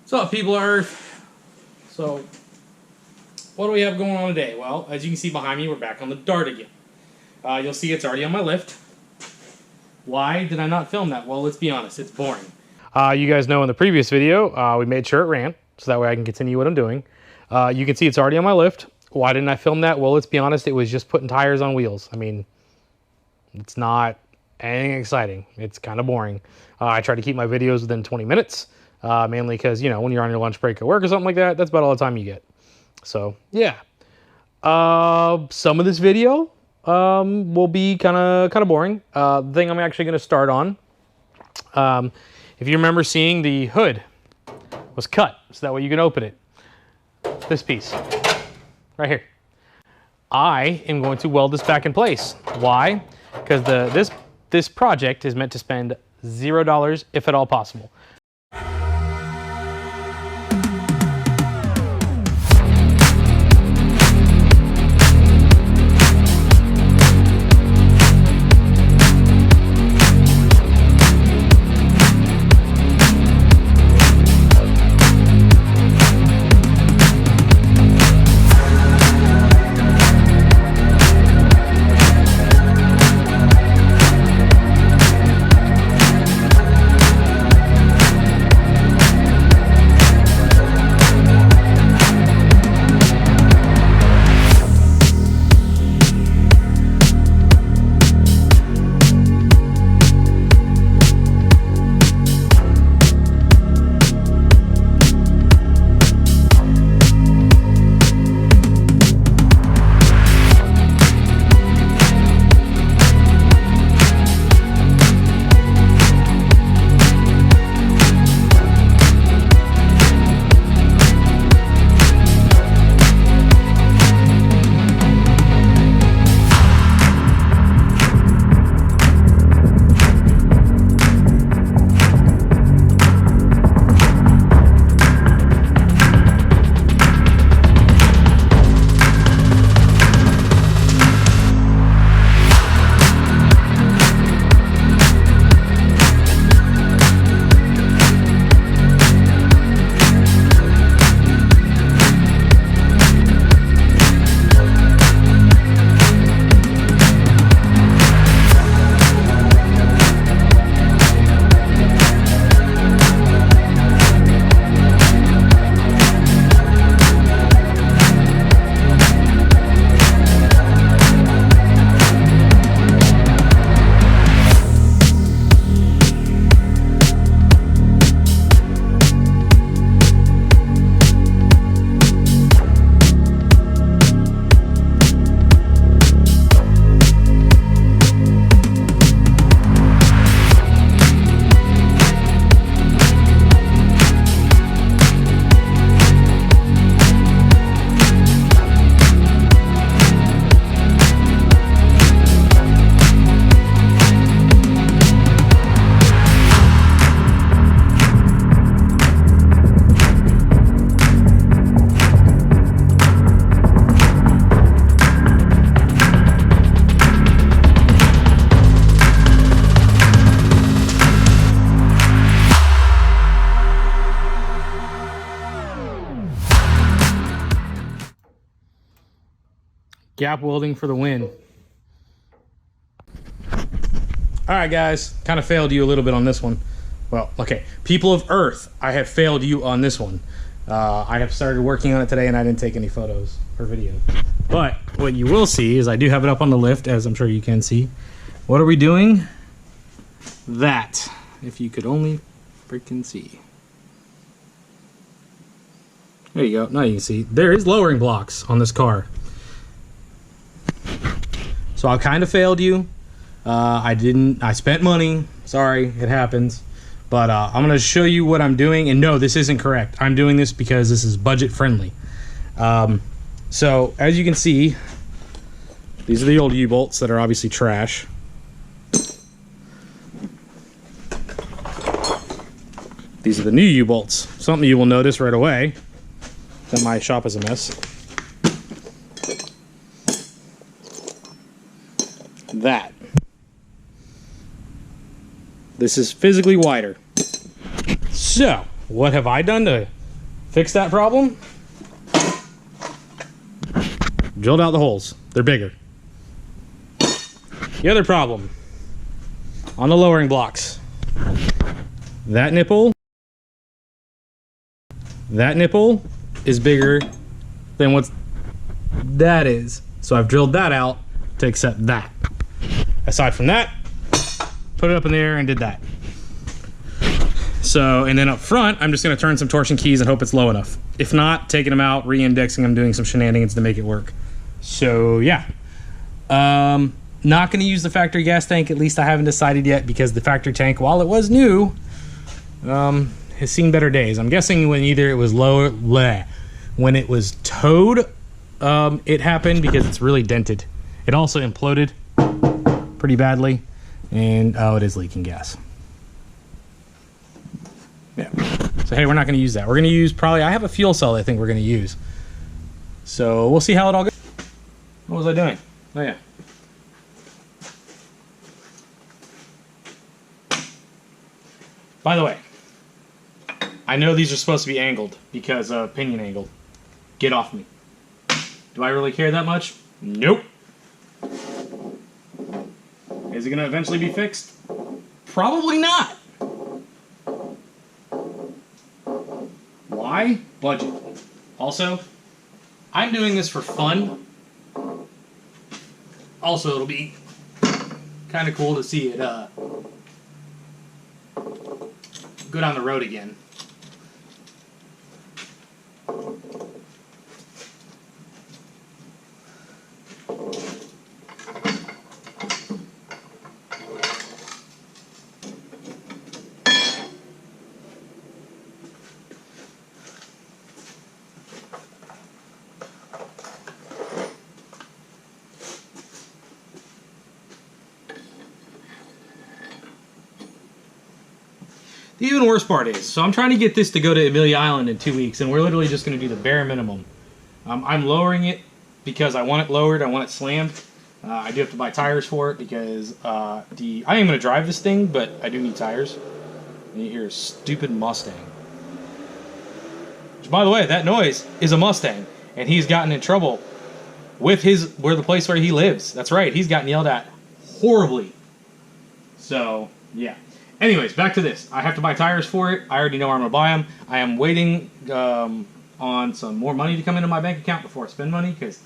What's up, people of Earth? So, what do we have going on today? Well, as you can see behind me, we're back on the Dart again. You'll see it's already on my lift. Why did I not film that? Well, let's be honest, it's boring. You guys know in the previous video, we made sure it ran, so that way I can continue what I'm doing. You can see it's already on my lift. Why didn't I film that? Well, let's be honest, it was just putting tires on wheels. I mean, it's not anything exciting. It's kind of boring. I try to keep my videos within 20 minutes. Mainly because, you know, when you're on your lunch break at work or something like that, that's about all the time you get. So, yeah. Some of this video will be kind of boring. The thing I'm actually going to start on, if you remember seeing the hood was cut, so that way you can open it. This piece, right here. I am going to weld this back in place. Why? Because this project is meant to spend $0, if at all possible. Gap welding for the win. All right, guys, kind of failed you a little bit on this one. Well, okay, people of Earth, I have failed you on this one. I have started working on it today and I didn't take any photos or video. But what you will see is I do have it up on the lift, as I'm sure you can see. What are we doing? That, if you could only freaking see. There you go, now you can see. There is lowering blocks on this car. So I kind of failed you. I spent money. Sorry, it happens. But I'm going to show you what I'm doing. And no, this isn't correct. I'm doing this because this is budget friendly. So as you can see, these are the old U-bolts that are obviously trash. These are the new U-bolts. Something you will notice right away that my shop is a mess. That. This is physically wider. So, what have I done to Fix that problem. Drilled out the holes. They're bigger. The other problem on the lowering blocks. That nipple is bigger than what that is. So I've drilled that out to accept that. Aside from that, put it up in the air and did that. So, and then up front, I'm just gonna turn some torsion keys and hope it's low enough. If not, taking them out, re-indexing them, doing some shenanigans to make it work. So yeah. Not gonna use the factory gas tank, at least I haven't decided yet, because the factory tank, while it was new, has seen better days. I'm guessing when either it was low, when it was towed, it happened because it's really dented. It also imploded pretty badly, and oh, it is leaking gas. Yeah. So hey, we're not gonna use that. We're gonna use probably, I have a fuel cell I think we're gonna use. So we'll see how it all goes. What was I doing? Oh yeah. By the way, I know these are supposed to be angled because pinion angled. Get off me. Do I really care that much? Nope. Is it going to eventually be fixed? Probably not. Why? Budget. Also, I'm doing this for fun. Also, it'll be kind of cool to see it go down the road again. The even worse part is, so I'm trying to get this to go to Amelia Island in 2 weeks, and we're literally just going to do the bare minimum. I'm lowering it because I want it lowered, I want it slammed. I do have to buy tires for it because I am going to drive this thing, but I do need tires. And you hear a stupid Mustang. Which, by the way, that noise is a Mustang, and he's gotten in trouble with the place where he lives. That's right, he's gotten yelled at horribly. So, yeah. Anyways, back to this. I have to buy tires for it. I already know where I'm going to buy them. I am waiting on some more money to come into my bank account before I spend money, because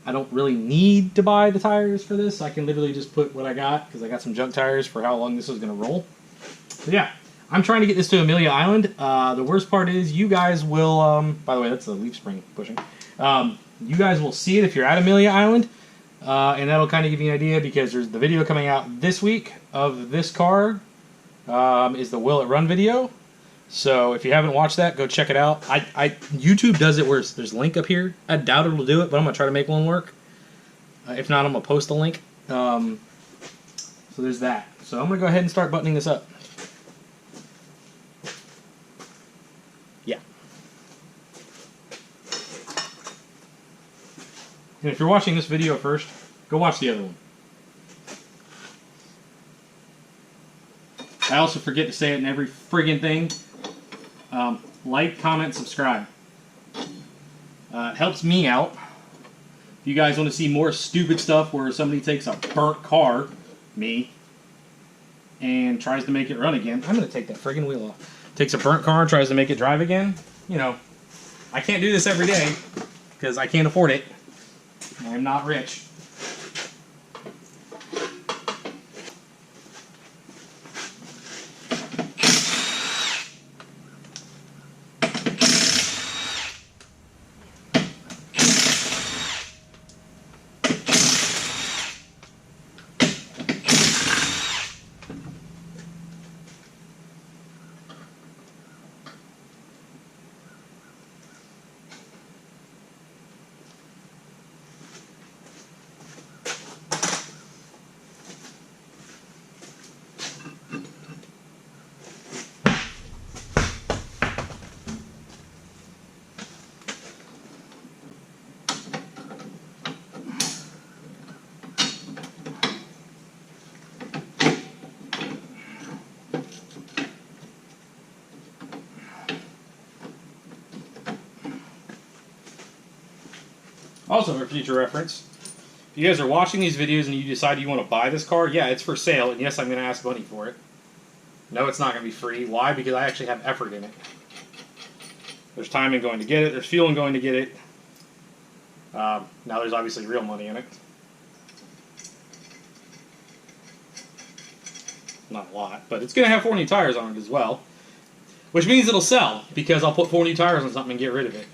I don't really need to buy the tires for this. I can literally just put what I got, because I got some junk tires for how long this is going to roll. So yeah, I'm trying to get this to Amelia Island. The worst part is you guys will, by the way, that's the leaf spring pushing. You guys will see it if you're at Amelia Island. And that'll kind of give you an idea, because there's the video coming out this week of this car. Is the Will It Run video. So if you haven't watched that, go check it out. YouTube does it where there's a link up here. I doubt it'll do it, but I'm going to try to make one work. If not, I'm going to post the link. So there's that. So I'm going to go ahead and start buttoning this up. Yeah. And if you're watching this video first, go watch the other one. I also forget to say it in every friggin' thing. Like, comment, subscribe. It helps me out. If you guys want to see more stupid stuff where somebody takes a burnt car, me, and tries to make it run again. I'm going to take that friggin' wheel off. Takes a burnt car and tries to make it drive again. You know, I can't do this every day because I can't afford it. I'm not rich. Also, for future reference, if you guys are watching these videos and you decide you want to buy this car, yeah, it's for sale, and yes, I'm going to ask money for it. No, it's not going to be free. Why? Because I actually have effort in it. There's time in going to get it. There's fuel in going to get it. Now there's obviously real money in it. Not a lot, but it's going to have 4 new tires on it as well. Which means it'll sell, because I'll put 4 new tires on something and get rid of it.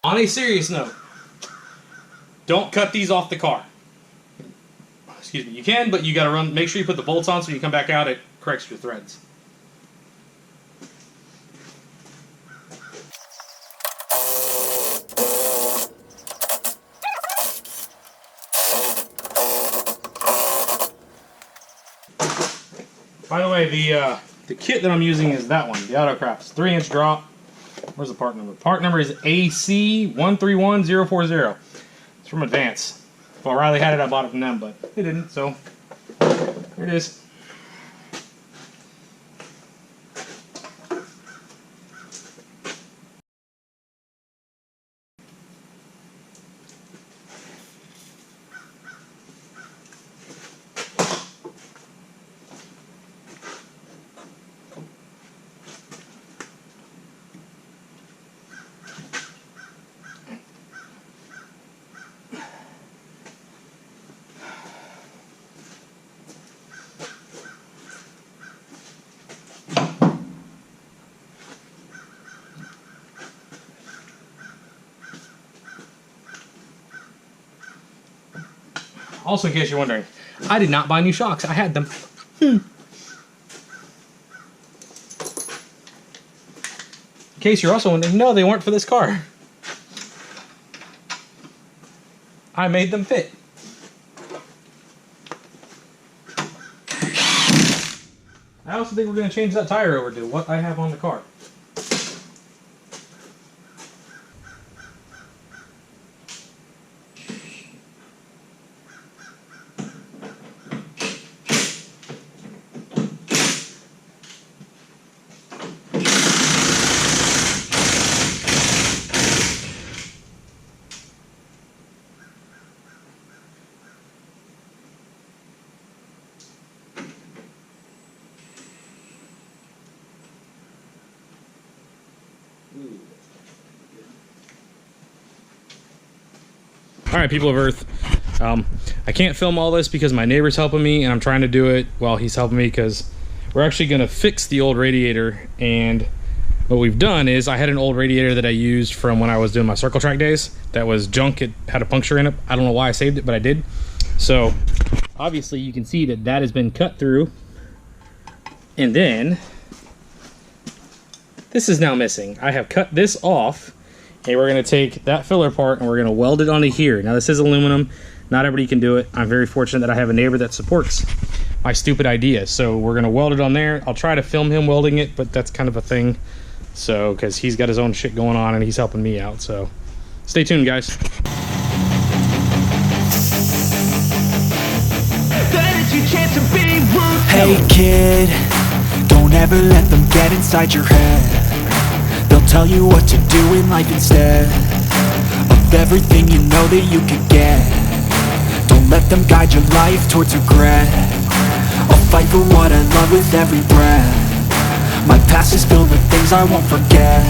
On a serious note, don't cut these off the car. Excuse me, you can, but you gotta run. Make sure you put the bolts on so you come back out, it corrects your threads. By the way, the kit that I'm using is that one, the Autocrafts 3-inch drop. Where's the part number? Part number is AC131040. It's from Advance. If O'Reilly had it, I bought it from them, but they didn't, so here it is. Also, in case you're wondering, I did not buy new shocks. I had them. In case you're also wondering, no, they weren't for this car. I made them fit. I also think we're going to change that tire over to what I have on the car. Alright, people of Earth, I can't film all this because my neighbor's helping me, and I'm trying to do it while he's helping me because we're actually going to fix the old radiator. And what we've done is, I had an old radiator that I used from when I was doing my circle track days that was junk. It had a puncture in it. I don't know why I saved it, but I did. So obviously you can see that that has been cut through, and then this is now missing. I have cut this off. Okay, we're going to take that filler part and we're going to weld it onto here. Now this is aluminum. Not everybody can do it. I'm very fortunate that I have a neighbor that supports my stupid idea. So we're going to weld it on there. I'll try to film him welding it, but that's kind of a thing. So, because he's got his own shit going on and he's helping me out. So stay tuned, guys. Hey kid, don't ever let them get inside your head. They'll tell you what to do in life instead of everything you know that you could get. Don't let them guide your life towards regret. I'll fight for what I love with every breath. My past is filled with things I won't forget.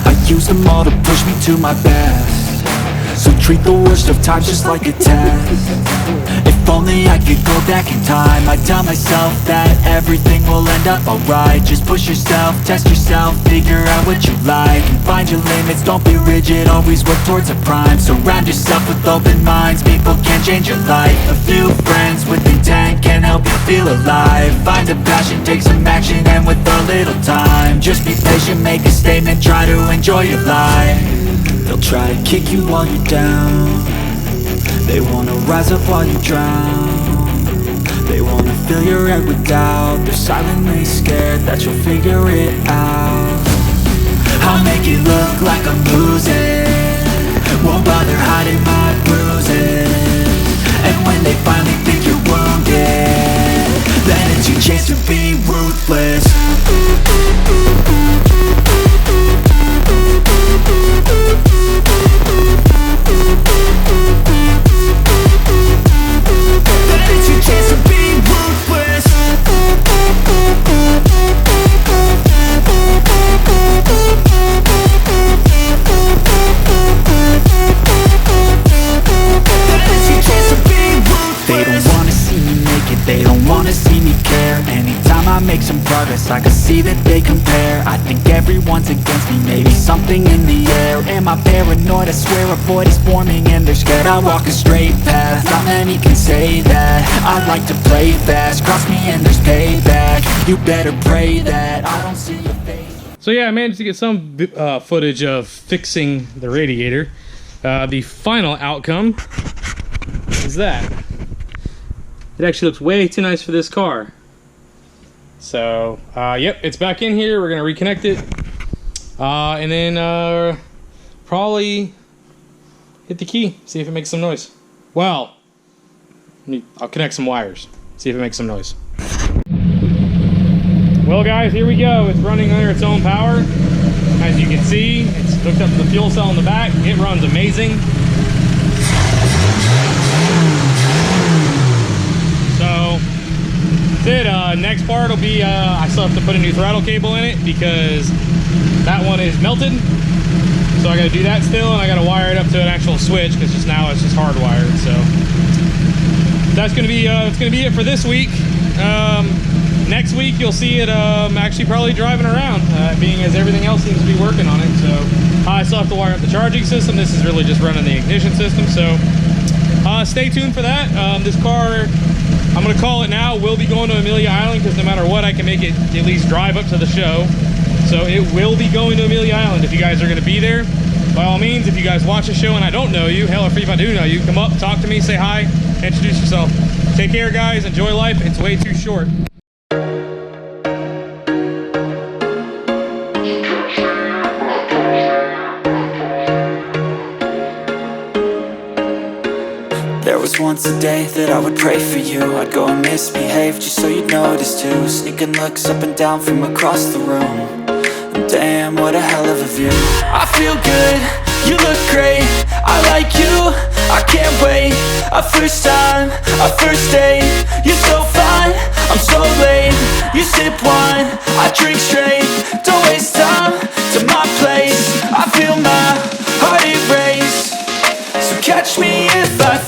I use them all to push me to my best. So treat the worst of times just like a test. If only I could go back in time, I'd tell myself that everything will end up alright. Just push yourself, test yourself, figure out what you like, and find your limits, don't be rigid, always work towards a prime. Surround yourself with open minds, people can change your life. A few friends with intent can help you feel alive. Find a passion, take some action, and with a little time, just be patient, make a statement, try to enjoy your life. They'll try to kick you while you're down. They wanna rise up while you drown. They wanna fill your head with doubt. They're silently scared that you'll figure it out. I'll make it look like I'm losing, won't bother hiding my bruises. And when they finally think you're wounded, then it's your chance to be ruthless. I can see that they compare. I think everyone's against me, maybe something in the air. Am I paranoid? I swear a void is forming and they're scared. I walk a straight path, not many can say that. I like to play fast, cross me and there's payback. You better pray that I don't see your face. So yeah, I managed to get some footage of fixing the radiator. The final outcome is that. It actually looks way too nice for this car. So, yep, it's back in here. We're going to reconnect it. And then probably hit the key, see if it makes some noise. Well, I'll connect some wires, see if it makes some noise. Well, guys, here we go. It's running under its own power. As you can see, it's hooked up to the fuel cell in the back. It runs amazing. So, next part will be, I still have to put a new throttle cable in it because that one is melted. So I got to do that still, and I got to wire it up to an actual switch because just now it's just hardwired. So that's gonna be it for this week. Next week you'll see it actually probably driving around, being as everything else seems to be working on it. So I still have to wire up the charging system. This is really just running the ignition system. So stay tuned for that. This car, I'm going to call it now, will be going to Amelia Island because no matter what, I can make it at least drive up to the show. So it will be going to Amelia Island if you guys are going to be there. By all means, if you guys watch the show and I don't know you, hell, if I do know you, come up, talk to me, say hi, introduce yourself. Take care, guys. Enjoy life. It's way too short. There was once a day that I would pray for you. I'd go and misbehave just so you'd notice too. Sneaking looks up and down from across the room. And damn, what a hell of a view. I feel good, you look great, I like you, I can't wait. A first time, a first date, you're so fine, I'm so late. You sip wine, I drink straight. Don't waste time to my place. I feel my heart erase. So catch me if I